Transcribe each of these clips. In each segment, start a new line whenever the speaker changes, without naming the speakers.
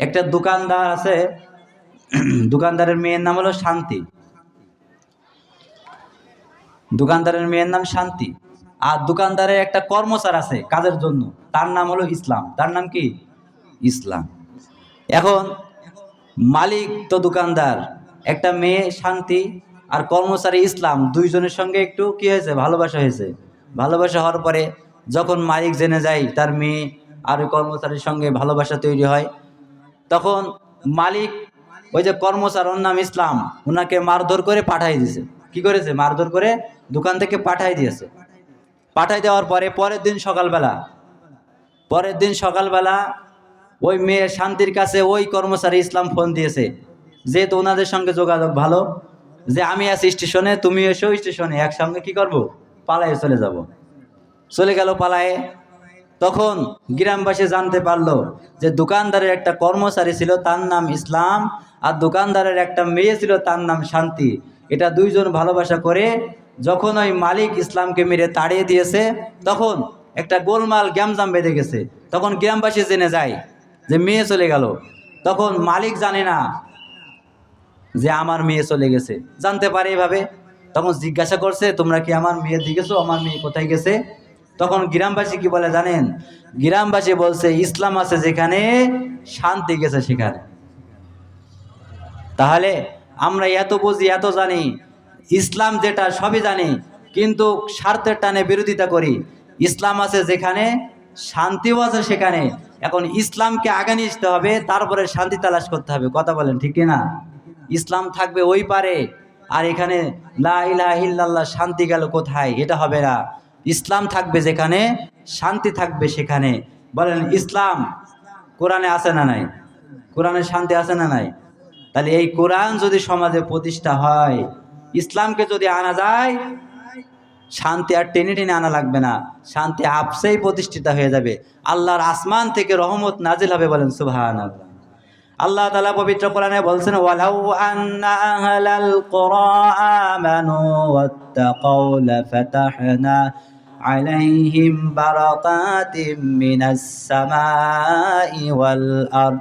একটা দোকানদার আছে, দোকানদারের মেয়ের নাম হলো শান্তি। দোকানদারের মেয়ের নাম শান্তি। আর দোকানদারের একটা কর্মচার আছে কাজের জন্য, তার নাম হলো ইসলাম। তার নাম কি? ইসলাম। এখন মালিক তো দোকানদার, একটা মেয়ে শান্তি আর কর্মচারী ইসলাম, দুইজনের সঙ্গে একটু কি হয়েছে? ভালোবাসা হয়েছে। ভালোবাসা হওয়ার পরে যখন মালিক জেনে যায় তার মেয়ে আর ওই কর্মচারীর সঙ্গে ভালোবাসা তৈরি হয়, তখন মালিক ওই যে কর্মচার, ওর নাম ইসলাম, ওনাকে মারধর করে পাঠাই দিয়েছে। কি করেছে? মারধর করে দোকান থেকে পাঠাই দিয়েছে। পাঠাই দেওয়ার পরে পরের দিন সকালবেলা ওই মেয়ে শান্তির কাছে ওই কর্মচারী ইসলাম ফোন দিয়েছে, যেহেতু ওনাদের সঙ্গে যোগাযোগ ভালো, যে আমি আছি স্টেশনে, তুমি এসো স্টেশনে, একসঙ্গে কি করব? পালায়ে চলে যাব। চলে গেল পালায়ে। তখন গ্রামবাসী জানতে পারলো যে দোকানদারের একটা কর্মচারী ছিল, তার নাম ইসলাম, আর দোকানদারের একটা মেয়ে ছিল, তার নাম শান্তি। এটা দুইজন ভালোবাসা করে যখন ওই মালিক ইসলামকে মেরে তাড়িয়ে দিয়েছে, তখন একটা গোলমাল গ্যামজাম বেঁধে গেছে। তখন গ্রামবাসী জেনে যায় যে মেয়ে চলে গেল। তখন মালিক জানে না যে আমার মেয়ে চলে গেছে, জানতে পারে এভাবে। তখন জিজ্ঞাসা করছে, তোমরা কি আমার মেয়ে দেখেছো? আমার মেয়ে কোথায় গেছে? তখন গ্রামবাসী কি বলে জানেন? গ্রামবাসী বলছে, ইসলাম আছে যেখানে, শান্তি গেছে সেখানে। তাহলে আমরা এত বুঝি, এত জানি, ইসলাম যেটা সবই জানি, কিন্তু স্বার্থের টানে বিরোধিতা করি। ইসলাম আছে যেখানে, শান্তিও আছে সেখানে। এখন ইসলামকে আগে নিয়ে আসতে হবে, তারপরে শান্তি তালাশ করতে হবে। কথা বলেন ঠিক কিনা? ইসলাম থাকবে ওই পারে, আর এখানে লা ইলাহা ইল্লাল্লাহ, শান্তি গেল কোথায়? এটা হবে না। ইসলাম থাকবে যেখানে, শান্তি থাকবে সেখানে। বলেন, ইসলাম কোরআনে আছে না নাই? কোরআনে শান্তি আছে না নাই? তাহলে এই কোরআন যদি সমাজে প্রতিষ্ঠা হয়, ইসলামকে যদি আনা যায়, শান্তি আর টেনে টেনে আনা লাগবে না, শান্তি আপসেই প্রতিষ্ঠিত হয়ে যাবে। আল্লাহর আসমান থেকে রহমত নাজিল হবে। বলেন সুবহানাল্লাহ। আল্লাহ তাআলা পবিত্র কোরআনে বলছেন, ওয়ালাউ আন্না আহলাল কুরা আমানু ওয়াত্তাকাউ লাফাতাহনা আলাইহিম বারাকাতিম মিনাস সামাই ওয়াল আরদ।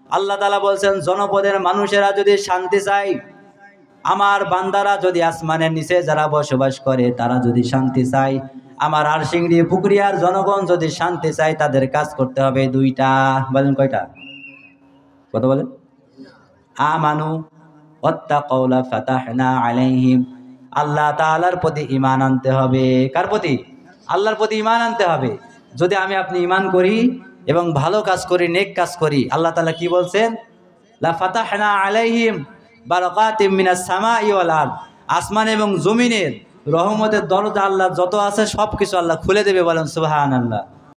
আল্লাহ তাআলা বলছেন, জনপদের মানুষেরা যদি শান্তি চায়, আমার বান্দারা যদি আসমানের নিচে যারা বসবাস করে তারা যদি শান্তি চায়, আমার আরশিংড়ি পুকুরিয়ার জনগণ যদি শান্তি চায়, তাদের কাজ করতে হবে দুইটা। বলেন কয়টা? কথা বলেন। আমানু ওয়াত্তাকাউ লাফাতাহনা আলাইহিম, আল্লাহ তাআলার প্রতি ঈমান আনতে হবে। কার প্রতি? আল্লাহর প্রতি ঈমান আনতে হবে। যদি আমি আপনি ঈমান করি এবং ভালো কাজ করি, নেক কাজ করি, আল্লাহ তাআলা কি বলছেন? লাফাতাহনা আলাইহিম বারাকাতিম মিনাস সামাই ওয়াল আরদ, আসমান এবং জমিনের রহমতের দরজা আল্লাহ যত আছে সব কিছু আল্লাহ খুলে দেবে। বলেন সুবহানাল্লাহ।